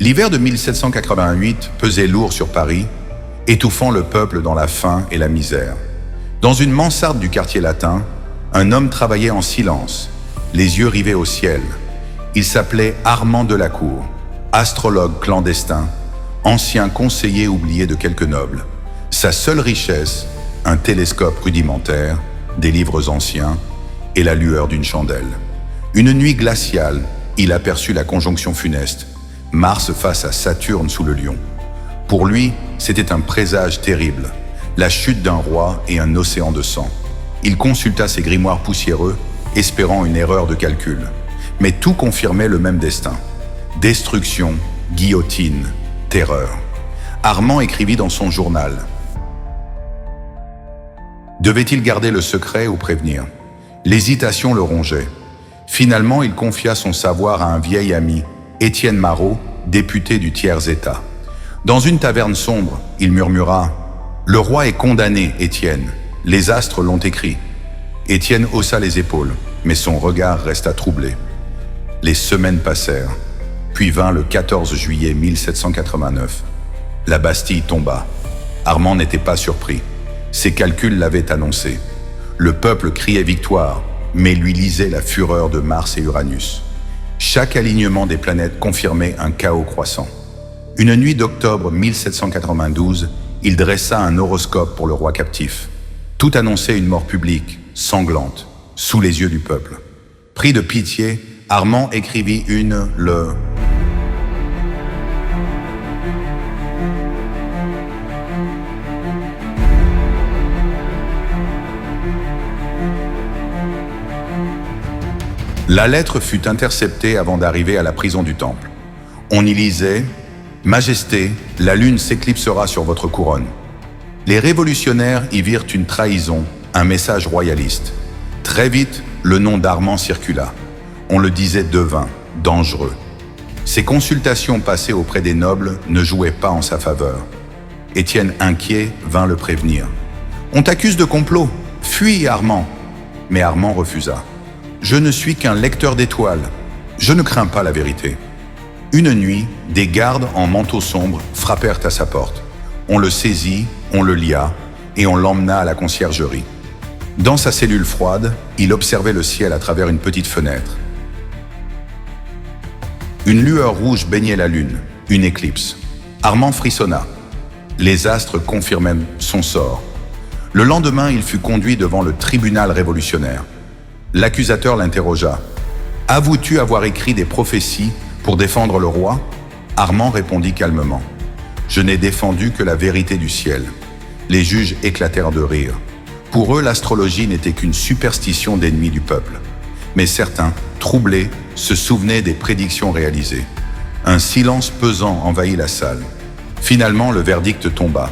L'hiver de 1788 pesait lourd sur Paris, étouffant le peuple dans la faim et la misère. Dans une mansarde du quartier latin, un homme travaillait en silence, les yeux rivés au ciel. Il s'appelait Armand Delacour, astrologue clandestin, ancien conseiller oublié de quelques nobles. Sa seule richesse, un télescope rudimentaire, des livres anciens et la lueur d'une chandelle. Une nuit glaciale, il aperçut la conjonction funeste, Mars face à Saturne sous le Lion. Pour lui, c'était un présage terrible, la chute d'un roi et un océan de sang. Il consulta ses grimoires poussiéreux, espérant une erreur de calcul. Mais tout confirmait le même destin. Destruction, guillotine, terreur. Armand écrivit dans son journal. Devait-il garder le secret ou prévenir? L'hésitation le rongeait. Finalement, il confia son savoir à un vieil ami, Étienne Marot, député du tiers-État. Dans une taverne sombre, il murmura « Le roi est condamné, Étienne. Les astres l'ont écrit. » Étienne haussa les épaules, mais son regard resta troublé. Les semaines passèrent, puis vint le 14 juillet 1789. La Bastille tomba. Armand n'était pas surpris. Ses calculs l'avaient annoncé. Le peuple criait victoire, mais lui lisait la fureur de Mars et Uranus. Chaque alignement des planètes confirmait un chaos croissant. Une nuit d'octobre 1792, il dressa un horoscope pour le roi captif. Tout annonçait une mort publique, sanglante, sous les yeux du peuple. Pris de pitié, Armand écrivit le La lettre fut interceptée avant d'arriver à la prison du Temple. On y lisait « Majesté, la lune s'éclipsera sur votre couronne ». Les révolutionnaires y virent une trahison, un message royaliste. Très vite, le nom d'Armand circula. On le disait devin, dangereux. Ses consultations passées auprès des nobles ne jouaient pas en sa faveur. Étienne, inquiet, vint le prévenir. « On t'accuse de complot. Fuis, Armand !» Mais Armand refusa. « Je ne suis qu'un lecteur d'étoiles. Je ne crains pas la vérité. » Une nuit, des gardes en manteau sombre frappèrent à sa porte. On le saisit, on le lia, et on l'emmena à la conciergerie. Dans sa cellule froide, il observait le ciel à travers une petite fenêtre. Une lueur rouge baignait la lune, une éclipse. Armand frissonna. Les astres confirmaient son sort. Le lendemain, il fut conduit devant le tribunal révolutionnaire. L'accusateur l'interrogea. « Avoues-tu avoir écrit des prophéties pour défendre le roi ?» Armand répondit calmement. « Je n'ai défendu que la vérité du ciel. » Les juges éclatèrent de rire. Pour eux, l'astrologie n'était qu'une superstition d'ennemis du peuple. Mais certains, troublés, se souvenaient des prédictions réalisées. Un silence pesant envahit la salle. Finalement, le verdict tomba.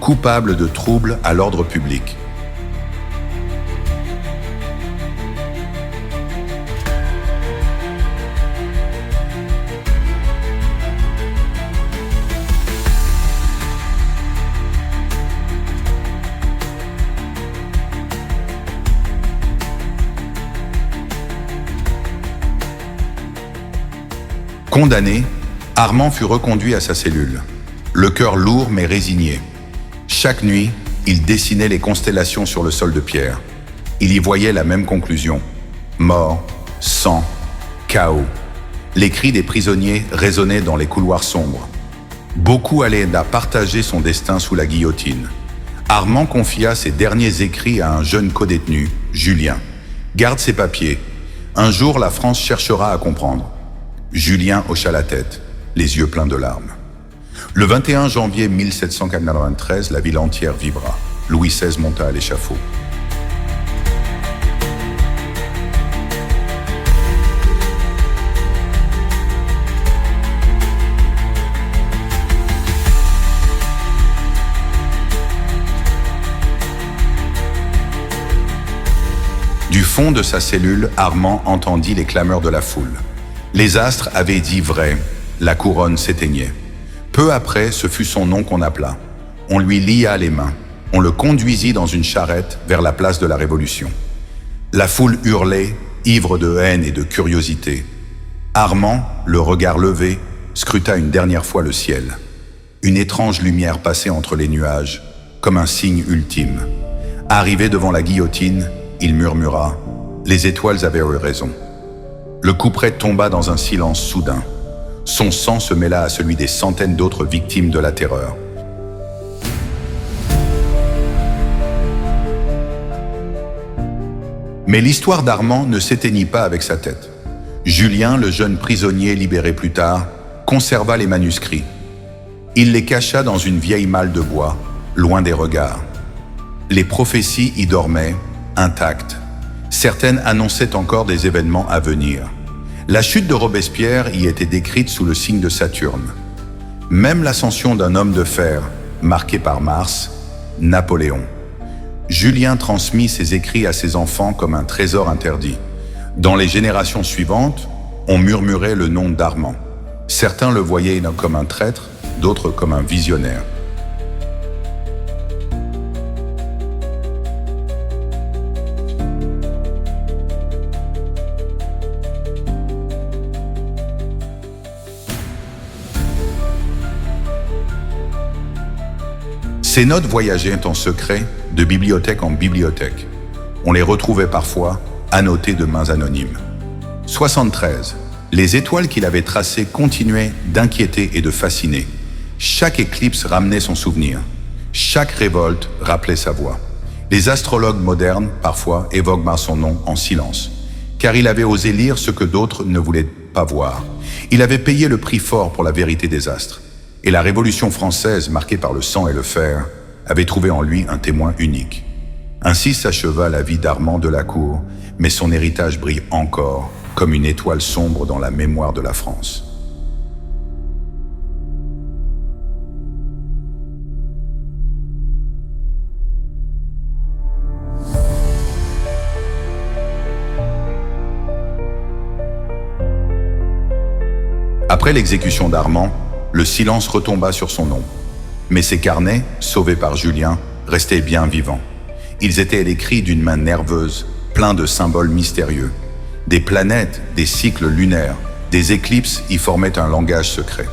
Coupable de troubles à l'ordre public. Condamné, Armand fut reconduit à sa cellule, le cœur lourd mais résigné. Chaque nuit, il dessinait les constellations sur le sol de pierre. Il y voyait la même conclusion. Mort, sang, chaos. Les cris des prisonniers résonnaient dans les couloirs sombres. Beaucoup allaient partager son destin sous la guillotine. Armand confia ses derniers écrits à un jeune codétenu, Julien. « Garde ces papiers. Un jour, la France cherchera à comprendre. » Julien hocha la tête, les yeux pleins de larmes. Le 21 janvier 1793, la ville entière vibra. Louis XVI monta à l'échafaud. Du fond de sa cellule, Armand entendit les clameurs de la foule. Les astres avaient dit vrai, la couronne s'éteignait. Peu après, ce fut son nom qu'on appela. On lui lia les mains. On le conduisit dans une charrette vers la place de la Révolution. La foule hurlait, ivre de haine et de curiosité. Armand, le regard levé, scruta une dernière fois le ciel. Une étrange lumière passait entre les nuages, comme un signe ultime. Arrivé devant la guillotine, il murmura « Les étoiles avaient eu raison ». Le couperet tomba dans un silence soudain. Son sang se mêla à celui des centaines d'autres victimes de la terreur. Mais l'histoire d'Armand ne s'éteignit pas avec sa tête. Julien, le jeune prisonnier libéré plus tard, conserva les manuscrits. Il les cacha dans une vieille malle de bois, loin des regards. Les prophéties y dormaient, intactes. Certaines annonçaient encore des événements à venir. La chute de Robespierre y était décrite sous le signe de Saturne. Même l'ascension d'un homme de fer, marqué par Mars, Napoléon. Julien transmit ses écrits à ses enfants comme un trésor interdit. Dans les générations suivantes, on murmurait le nom d'Armand. Certains le voyaient comme un traître, d'autres comme un visionnaire. Ces notes voyageaient en secret de bibliothèque en bibliothèque. On les retrouvait parfois annotées de mains anonymes. 73. Les étoiles qu'il avait tracées continuaient d'inquiéter et de fasciner. Chaque éclipse ramenait son souvenir. Chaque révolte rappelait sa voix. Les astrologues modernes, parfois, évoquent son nom en silence, car il avait osé lire ce que d'autres ne voulaient pas voir. Il avait payé le prix fort pour la vérité des astres. Et la Révolution française, marquée par le sang et le fer, avait trouvé en lui un témoin unique. Ainsi s'acheva la vie d'Armand Delacour, mais son héritage brille encore comme une étoile sombre dans la mémoire de la France. Après l'exécution d'Armand, le silence retomba sur son nom. Mais ses carnets, sauvés par Julien, restaient bien vivants. Ils étaient écrits d'une main nerveuse, pleins de symboles mystérieux. Des planètes, des cycles lunaires, des éclipses y formaient un langage secret.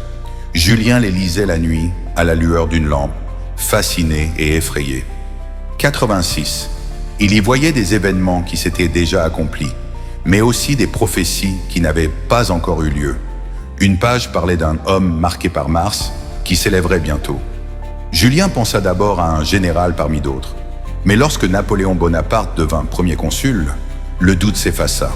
Julien les lisait la nuit, à la lueur d'une lampe, fasciné et effrayé. 86. Il y voyait des événements qui s'étaient déjà accomplis, mais aussi des prophéties qui n'avaient pas encore eu lieu. Une page parlait d'un homme marqué par Mars qui s'élèverait bientôt. Julien pensa d'abord à un général parmi d'autres. Mais lorsque Napoléon Bonaparte devint premier consul, le doute s'effaça.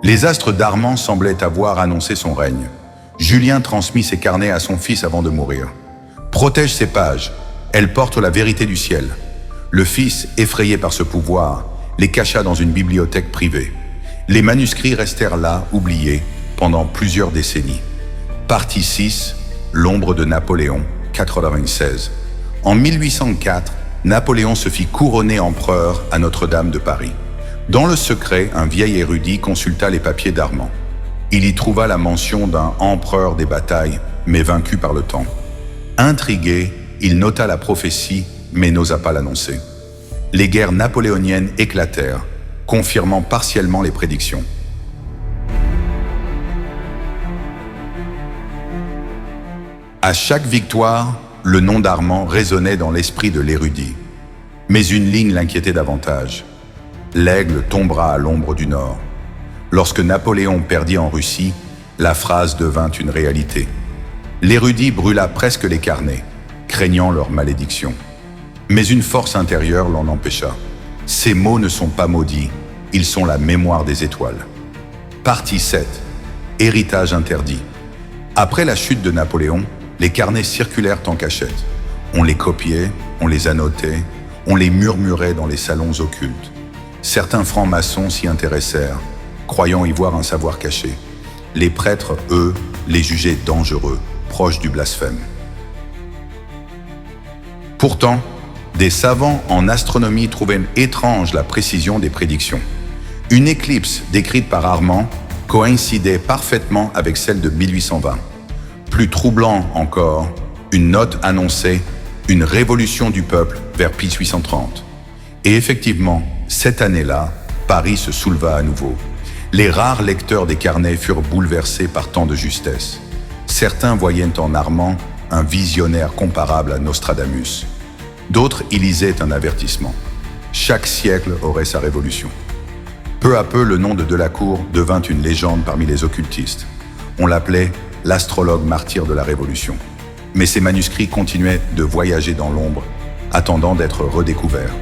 Les astres d'Armand semblaient avoir annoncé son règne. Julien transmit ses carnets à son fils avant de mourir. « Protège ces pages, elles portent la vérité du ciel. » Le fils, effrayé par ce pouvoir, les cacha dans une bibliothèque privée. Les manuscrits restèrent là, oubliés, pendant plusieurs décennies. Partie 6, l'ombre de Napoléon, 96. En 1804, Napoléon se fit couronner empereur à Notre-Dame de Paris. Dans le secret, un vieil érudit consulta les papiers d'Armand. Il y trouva la mention d'un empereur des batailles, mais vaincu par le temps. Intrigué, il nota la prophétie, mais n'osa pas l'annoncer. Les guerres napoléoniennes éclatèrent, confirmant partiellement les prédictions. À chaque victoire, le nom d'Armand résonnait dans l'esprit de l'érudit. Mais une ligne l'inquiétait davantage. L'aigle tombera à l'ombre du Nord. Lorsque Napoléon perdit en Russie, la phrase devint une réalité. L'érudit brûla presque les carnets, craignant leur malédiction. Mais une force intérieure l'en empêcha. Ces mots ne sont pas maudits, ils sont la mémoire des étoiles. Partie 7. Héritage interdit. Après la chute de Napoléon, les carnets circulèrent en cachette. On les copiait, on les annotait, on les murmurait dans les salons occultes. Certains francs-maçons s'y intéressèrent, croyant y voir un savoir caché. Les prêtres, eux, les jugeaient dangereux, proches du blasphème. Pourtant, des savants en astronomie trouvaient étrange la précision des prédictions. Une éclipse décrite par Armand coïncidait parfaitement avec celle de 1820. Plus troublant encore, Une note annonçait une révolution du peuple vers 1830. Et effectivement, cette année-là, Paris se souleva à nouveau. Les rares lecteurs des carnets furent bouleversés par tant de justesse. Certains voyaient en Armand un visionnaire comparable à Nostradamus. D'autres y lisaient un avertissement. Chaque siècle aurait sa révolution. Peu à peu, le nom de Delacour devint une légende parmi les occultistes. On l'appelait l'astrologue martyr de la Révolution. Mais ses manuscrits continuaient de voyager dans l'ombre, attendant d'être redécouverts.